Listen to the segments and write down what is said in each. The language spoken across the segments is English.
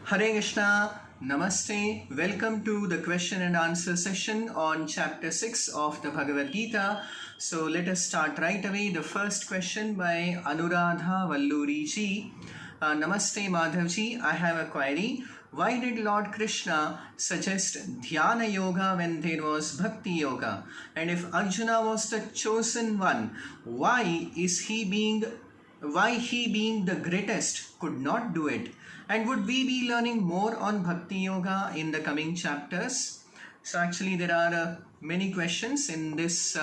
Hare Krishna, Namaste, welcome to the question and answer session on chapter 6 of the Bhagavad Gita. So let us start right away. The first question by Anuradha Valluri ji. Namaste Madhav ji, I have a query. Why did Lord Krishna suggest Dhyana Yoga when there was Bhakti Yoga? And if Arjuna was the chosen one, why he being the greatest could not do it? And would we be learning more on Bhakti Yoga in the coming chapters? So actually there are many questions in these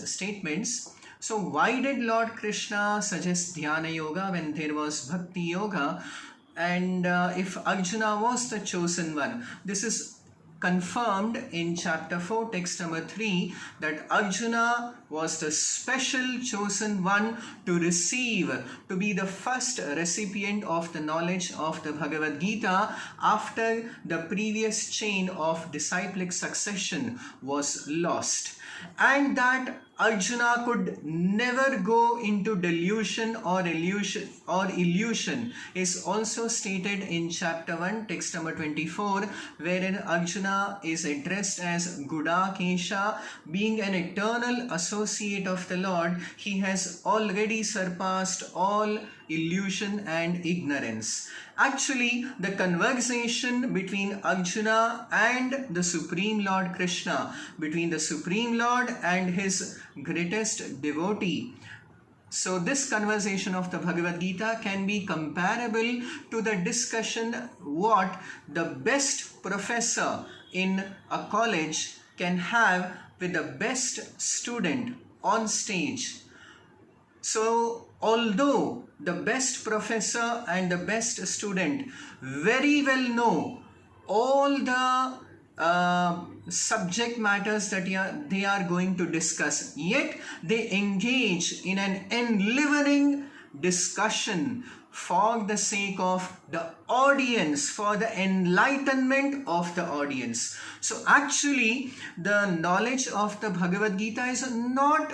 statements. So why did Lord Krishna suggest Dhyana Yoga when there was Bhakti Yoga? And if Arjuna was the chosen one, this is confirmed in chapter 4, text number 3, that Arjuna was the special chosen one to be the first recipient of the knowledge of the Bhagavad Gita after the previous chain of disciplic succession was lost. And that Arjuna could never go into delusion or illusion is also stated in chapter 1, text number 24, wherein Arjuna is addressed as Gudakesha. Being an eternal associate of the Lord, he has already surpassed all illusion and ignorance. Actually, the conversation between Arjuna and the Supreme Lord Krishna, between the Supreme Lord and his greatest devotee. So this conversation of the Bhagavad Gita can be comparable to the discussion what the best professor in a college can have with the best student on stage. So although the best professor and the best student very well know all the subject matters that they are going to discuss, yet they engage in an enlivening discussion for the sake of the audience, for the enlightenment of the audience. So actually the knowledge of the Bhagavad Gita is not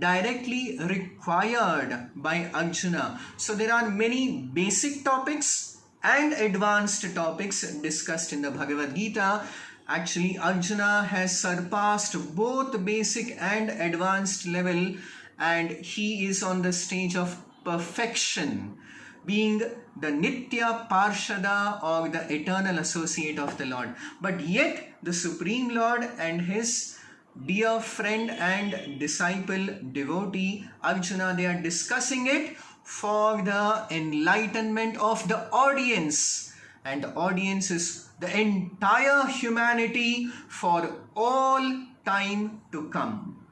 directly required by Arjuna. So there are many basic topics and advanced topics discussed in the Bhagavad Gita. Actually, Arjuna has surpassed both basic and advanced level, and he is on the stage of perfection, being the Nitya Parshada or the eternal associate of the Lord. But yet the Supreme Lord and his dear friend and disciple devotee Arjuna, they are discussing it for the enlightenment of the audience, and the audience is the entire humanity for all time to come.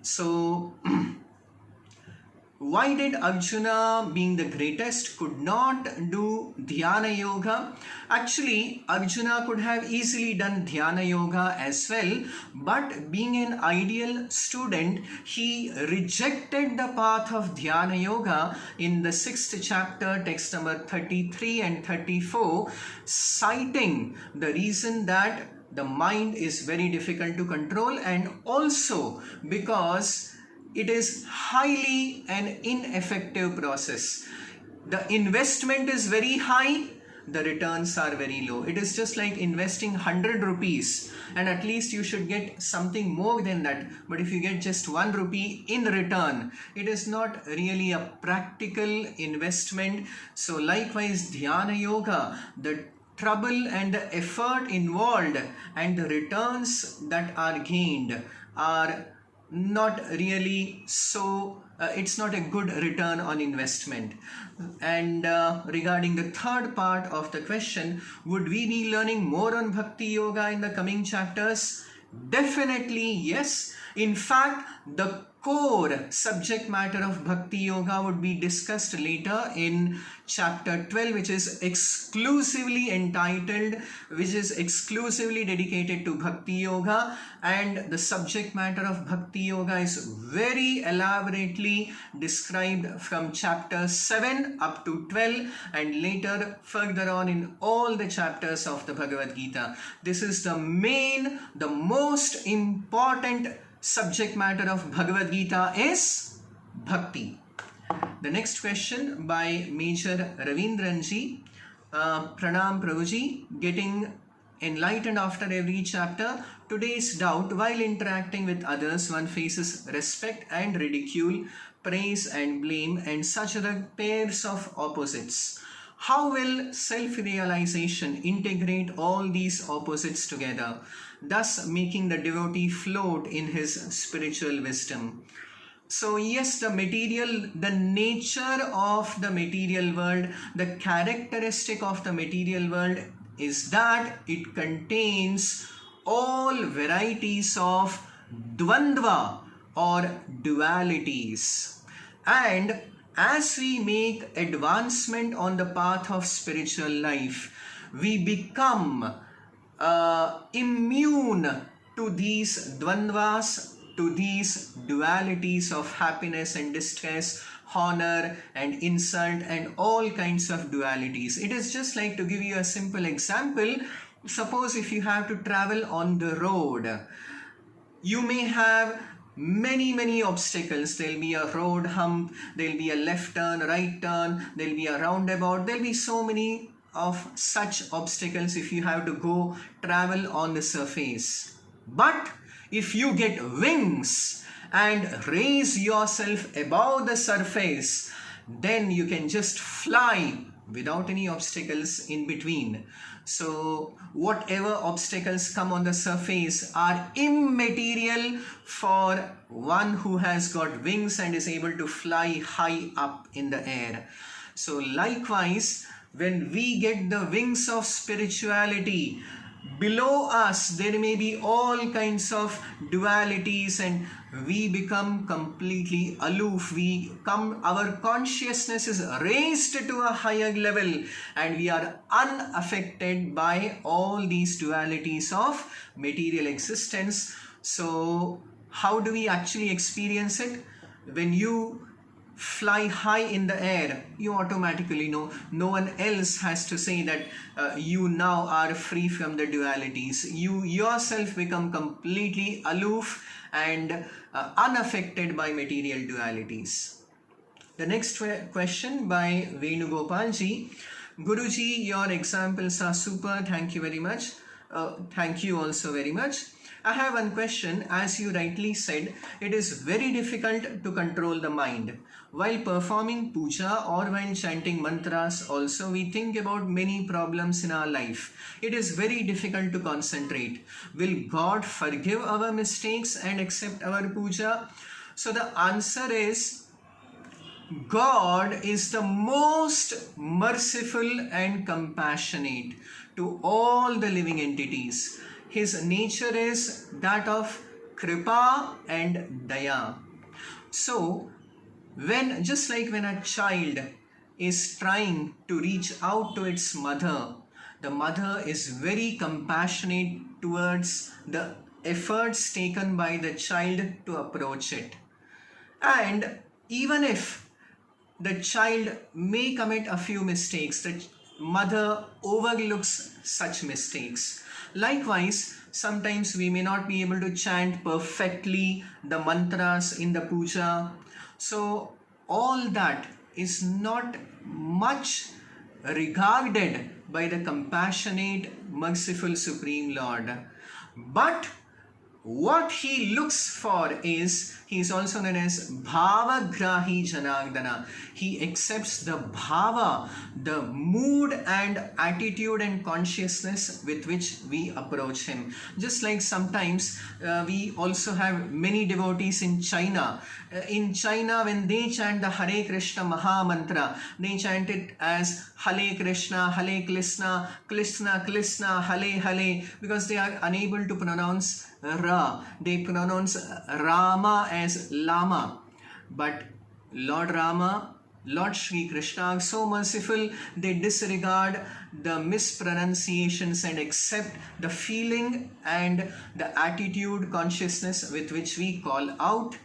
So why did Arjuna, being the greatest, could not do Dhyana Yoga? Actually, Arjuna could have easily done Dhyana Yoga as well, but being an ideal student, he rejected the path of Dhyana Yoga in the 6th chapter, text number 33 and 34, citing the reason that the mind is very difficult to control, and also because it is highly an ineffective process. The investment is very high, the returns are very low. It is just like investing 100 rupees and at least you should get something more than that. But if you get just 1 rupee in return, it is not really a practical investment. So likewise, Dhyana Yoga, the trouble and the effort involved and the returns that are gained are not really so, it's not a good return on investment. And regarding the third part of the question, would we be learning more on Bhakti Yoga in the coming chapters? Definitely yes. In fact, the core subject matter of Bhakti Yoga would be discussed later in chapter 12, which is exclusively dedicated to Bhakti Yoga, and the subject matter of Bhakti Yoga is very elaborately described from chapter 7 up to 12 and later further on in all the chapters of the Bhagavad Gita. This is the most important subject matter of Bhagavad Gita is Bhakti. The next question by Major Ravindranji. Pranam Prabhuji, getting enlightened after every chapter. Today's doubt: while interacting with others, one faces respect and ridicule, praise and blame, and such other pairs of opposites. How will self-realization integrate all these opposites together, thus making the devotee float in his spiritual wisdom? So yes, the nature of the material world, the characteristic of the material world is that it contains all varieties of dvandva or dualities. And as we make advancement on the path of spiritual life, we become immune to these dvandvas, to these dualities of happiness and distress, honor and insult, and all kinds of dualities. It is just like, to give you a simple example, suppose if you have to travel on the road, you may have many obstacles. There'll be a road hump, there'll be a left turn, right turn, there'll be a roundabout, there'll be so many of such obstacles if you have to travel on the surface. But if you get wings and raise yourself above the surface, then you can just fly without any obstacles in between. So whatever obstacles come on the surface are immaterial for one who has got wings and is able to fly high up in the air. So likewise, when we get the wings of spirituality, below us there may be all kinds of dualities and we become completely aloof. Our consciousness is raised to a higher level and we are unaffected by all these dualities of material existence. So how do we actually experience it? When you fly high in the air, you automatically know, no one else has to say that you now are free from the dualities. You yourself become completely aloof and unaffected by material dualities. The next question by Venugopalji. Guruji, your examples are super. Thank you very much. Thank you also very much. I have one question. As you rightly said, it is very difficult to control the mind. While performing puja or while chanting mantras also, we think about many problems in our life. It is very difficult to concentrate. Will God forgive our mistakes and accept our puja? So the answer is, God is the most merciful and compassionate to all the living entities. His nature is that of kripa and daya. So, just like when a child is trying to reach out to its mother, the mother is very compassionate towards the efforts taken by the child to approach it. And even if the child may commit a few mistakes, the mother overlooks such mistakes. Likewise, sometimes we may not be able to chant perfectly the mantras in the puja. So all that is not much regarded by the compassionate, merciful Supreme Lord. But what he looks for is, he is also known as Bhava Grahi Janardana. He accepts the bhava, the mood and attitude and consciousness with which we approach him. Just like sometimes we also have many devotees in China. In China, when they chant the Hare Krishna Maha Mantra, they chant it as Hare Krishna, Krishna, Krishna, Hare, because they are unable to pronounce Ra. They pronounce Rama as Lama. But Lord Rama, Lord Shri Krishna are so merciful, they disregard the mispronunciations and accept the feeling and the attitude, consciousness with which we call out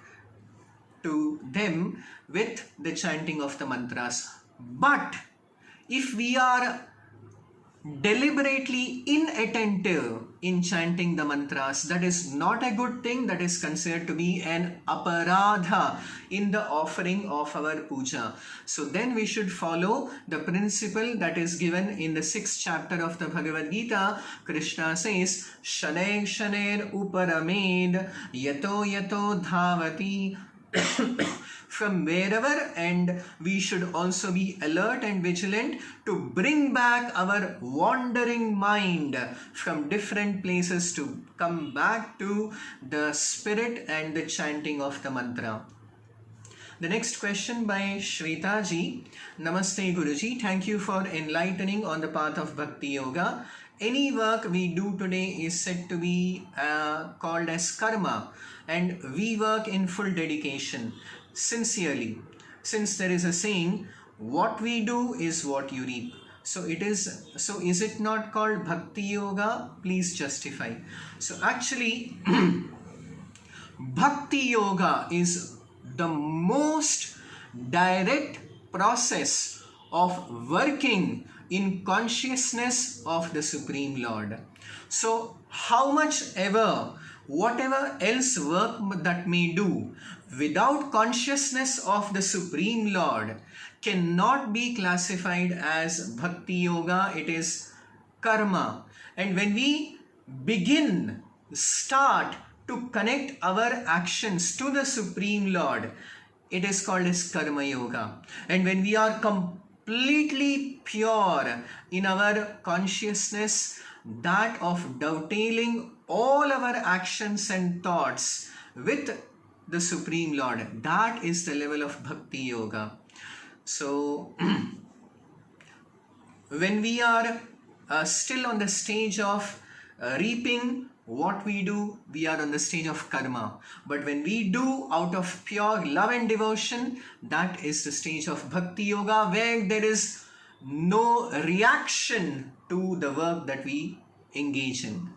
to them with the chanting of the mantras. But if we are deliberately inattentive in chanting the mantras, that is not a good thing. That is considered to be an aparadha in the offering of our puja. So then we should follow the principle that is given in the 6th chapter of the Bhagavad Gita. Krishna says, Shaner Shaner Uparamed Yato Yato Dhavati. From wherever, and we should also be alert and vigilant to bring back our wandering mind from different places to come back to the spirit and the chanting of the mantra. The next question by Shweta ji. Namaste Guruji. Thank you for enlightening on the path of Bhakti Yoga. Any work we do today is said to be called as karma, and we work in full dedication, sincerely. Since there is a saying, what we do is what you reap. So is it not called Bhakti Yoga? Please justify. So actually, Bhakti Yoga is the most direct process of working in consciousness of the Supreme Lord. So how much ever, whatever else work that may do, without consciousness of the Supreme Lord, cannot be classified as Bhakti Yoga. It is karma. And when we start to connect our actions to the Supreme Lord, it is called as Karma Yoga. And when we are completely pure in our consciousness, that of dovetailing all our actions and thoughts with the Supreme Lord, that is the level of Bhakti Yoga. So when we are still on the stage of reaping what we do, we are on the stage of karma. But when we do out of pure love and devotion, that is the stage of Bhakti Yoga, where there is no reaction to the work that we engage in.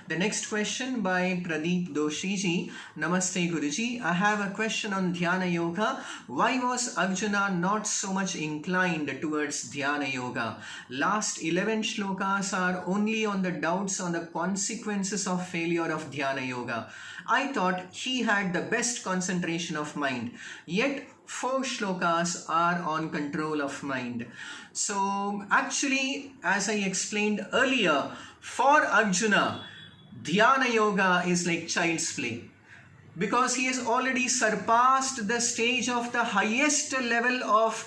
The next question by Pradeep Doshi ji. Namaste Guruji. I have a question on Dhyana Yoga. Why was Arjuna not so much inclined towards Dhyana Yoga? Last 11 shlokas are only on the doubts on the consequences of failure of Dhyana Yoga. I thought he had the best concentration of mind. Yet 4 shlokas are on control of mind. So actually, as I explained earlier, for Arjuna, Dhyana Yoga is like child's play, because he has already surpassed the stage of the highest level of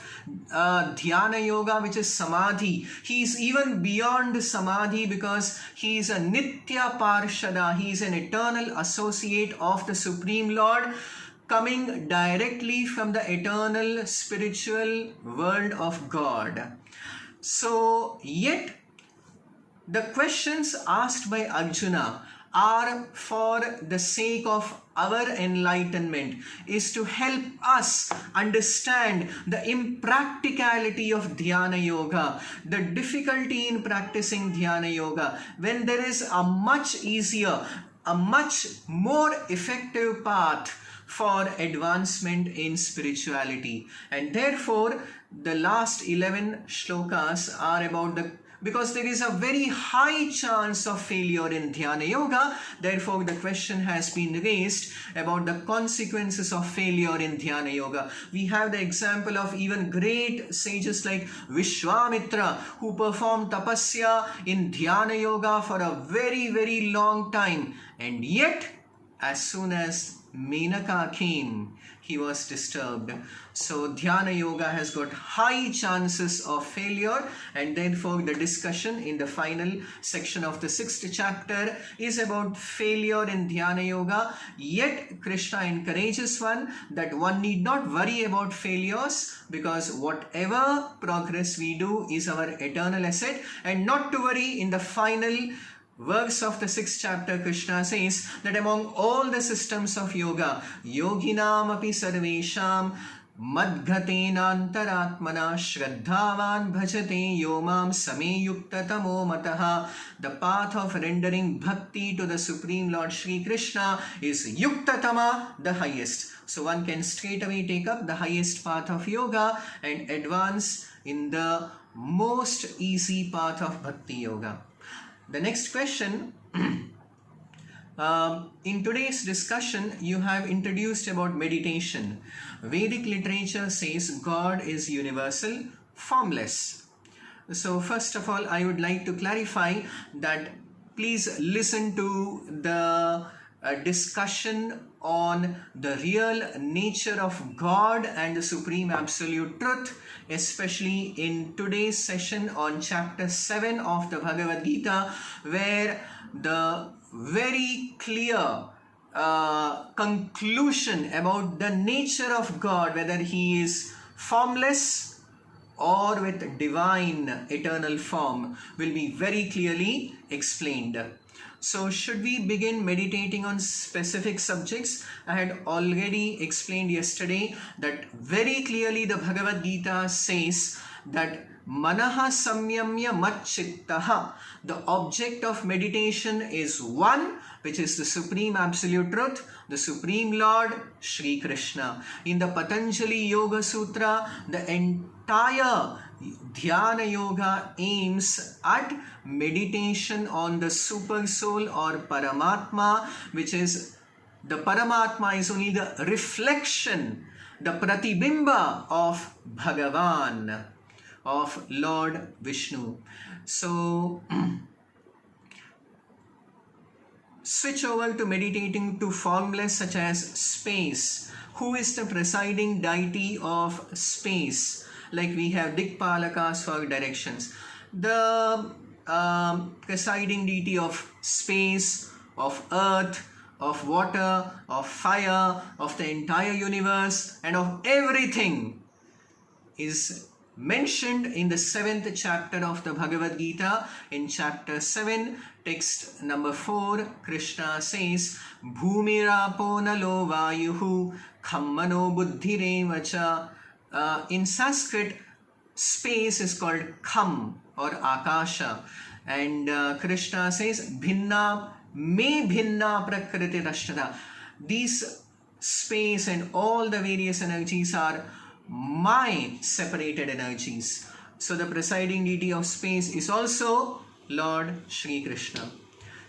Dhyana Yoga, which is Samadhi. He is even beyond Samadhi, because he is a Nitya Parshada. He is an eternal associate of the Supreme Lord, coming directly from the eternal spiritual world of God. So, yet the questions asked by Arjuna are for the sake of our enlightenment, is to help us understand the impracticality of Dhyana Yoga, the difficulty in practicing Dhyana Yoga, when there is a much easier, a much more effective path for advancement in spirituality. And therefore, the last 11 shlokas are about because there is a very high chance of failure in Dhyana Yoga. Therefore, the question has been raised about the consequences of failure in Dhyana Yoga. We have the example of even great sages like Vishwamitra, who performed tapasya in Dhyana Yoga for a very, very long time. And yet, as soon as Menaka came, he was disturbed. So Dhyana Yoga has got high chances of failure, and therefore the discussion in the final section of the 6th chapter is about failure in Dhyana Yoga. Yet Krishna encourages one that one need not worry about failures, because whatever progress we do is our eternal asset, and not to worry. In the final verse of the 6th chapter, Krishna says that among all the systems of yoga, yoginam api sarvesham madghatena antaratmana shraddhavan bhajate yomam sameyuktatamo mataha. The path of rendering bhakti to the Supreme Lord Shri Krishna is yuktatama, the highest. So one can straight away take up the highest path of yoga and advance in the most easy path of Bhakti Yoga. The next question, in today's discussion, you have introduced about meditation. Vedic literature says God is universal, formless. So first of all, I would like to clarify that please listen to the discussion on the real nature of God and the Supreme Absolute Truth, especially in today's session on chapter 7 of the Bhagavad Gita, where the very clear conclusion about the nature of God, whether He is formless or with divine eternal form, will be very clearly explained. So should we begin meditating on specific subjects? I had already explained yesterday that very clearly the Bhagavad Gita says that manaha samyamya matchittaha, the object of meditation is one, which is the Supreme Absolute Truth, the Supreme Lord, Shri Krishna. In the Patanjali Yoga Sutra, the entire Dhyana Yoga aims at meditation on the Super Soul or Paramatma, which is the Paramatma is only the reflection, the Pratibimba of Bhagavan, of Lord Vishnu. So switch over to meditating to formulas such as space. Who is the presiding deity of space? Like we have Dikpalakas for directions. The presiding deity of space, of earth, of water, of fire, of the entire universe, and of everything is mentioned in the 7th chapter of the Bhagavad Gita. In chapter 7, text number 4, Krishna says, Bhumirapo nalo vayuhu khammano buddhirevacha. In Sanskrit, space is called kham or akasha, and Krishna says, Bhinna me bhinna prakriti rashtata. These space and all the various energies are my separated energies. So the presiding deity of space is also Lord Shri Krishna.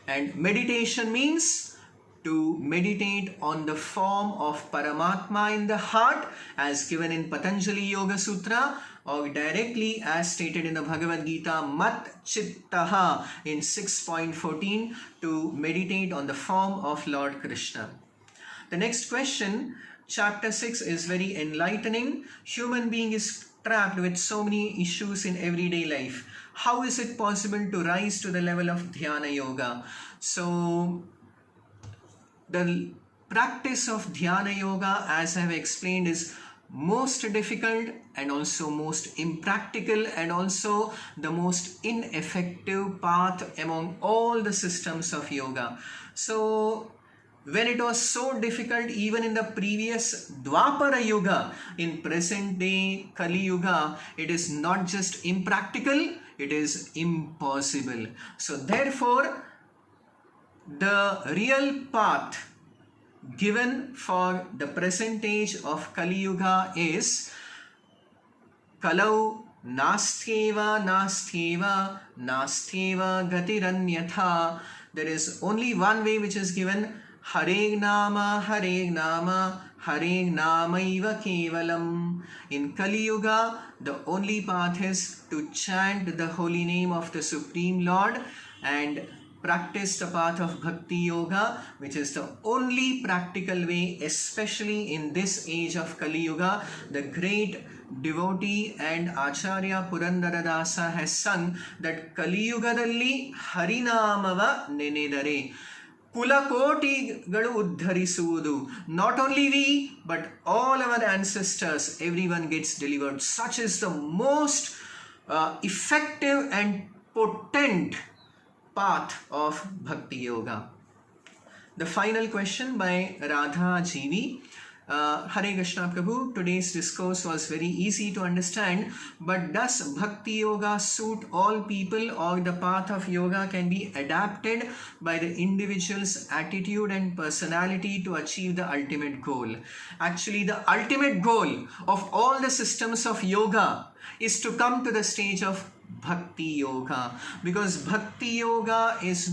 And meditation means to meditate on the form of Paramatma in the heart, as given in Patanjali Yoga Sutra, or directly as stated in the Bhagavad Gita, Mat Chittaha in 6.14, to meditate on the form of Lord Krishna. The next question, chapter 6, is very enlightening. Human being is trapped with so many issues in everyday life. How is it possible to rise to the level of Dhyana Yoga? So the practice of Dhyana Yoga, as I have explained, is most difficult and also most impractical and also the most ineffective path among all the systems of yoga. So when it was so difficult even in the previous Dwapara Yuga, in present day Kali Yuga, it is not just impractical, it is impossible. So therefore, the real path given for the present age of Kali Yuga is Kalau nastyeva nastyeva nastyeva gatiranyatha. There is only one way which is given, Hare Nama Hare Nama Hare Namaiva Kevalam. In Kali Yuga, the only path is to chant the holy name of the Supreme Lord and practice the path of Bhakti Yoga, which is the only practical way, especially in this age of Kali Yuga. The great devotee and Acharya Purandaradasa has sung that Kali Yugadalli Harinamava Nenedare. Kulakotigalu uddharisudu. Not only we, but all our ancestors, everyone gets delivered. Such is the most effective and potent path of Bhakti Yoga. The final question by Radha Jivi. Hare Krishna Prabhu, today's discourse was very easy to understand, but does Bhakti Yoga suit all people, or the path of yoga can be adapted by the individual's attitude and personality to achieve the ultimate goal? Actually, the ultimate goal of all the systems of yoga is to come to the stage of Bhakti Yoga, because Bhakti Yoga is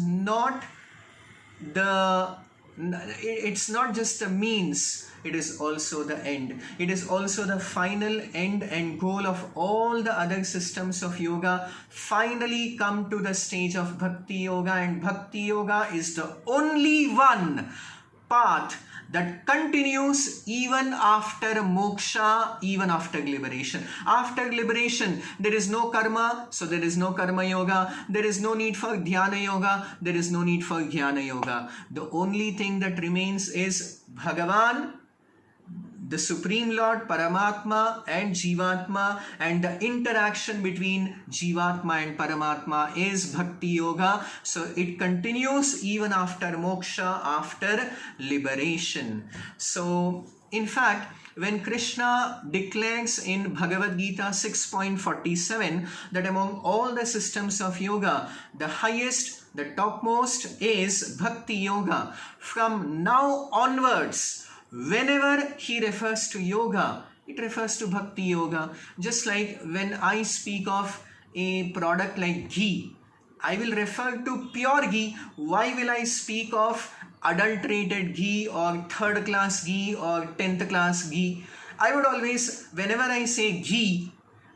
it's not just the means, it is also the end. It is also the final end and goal of all the other systems of yoga. Finally come to the stage of Bhakti Yoga, and Bhakti Yoga is the only one path that continues even after moksha, even after liberation. After liberation, there is no karma, so there is no karma yoga. There is no need for dhyana yoga. There is no need for jnana yoga. The only thing that remains is Bhagavan, the Supreme Lord, Paramatma and Jivatma, and the interaction between Jivatma and Paramatma is Bhakti Yoga. So it continues even after moksha, after liberation. So in fact, when Krishna declares in Bhagavad Gita 6.47 that among all the systems of yoga, the highest, the topmost is Bhakti Yoga. From now onwards, whenever he refers to yoga, it refers to Bhakti Yoga. Just like when I speak of a product like ghee, I will refer to pure ghee. Why will I speak of adulterated ghee or third class ghee or 10th class ghee? I would always, whenever I say ghee,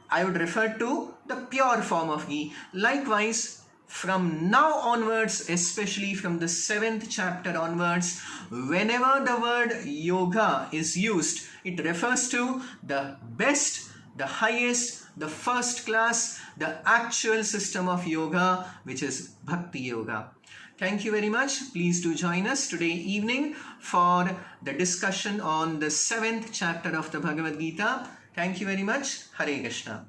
I would refer to the pure form of ghee. Likewise, from now onwards, especially from the 7th chapter onwards, whenever the word yoga is used, it refers to the best, the highest, the first class, the actual system of yoga, which is Bhakti Yoga. Thank you very much. Please do join us today evening for the discussion on the 7th chapter of the Bhagavad Gita. Thank you very much. Hare Krishna.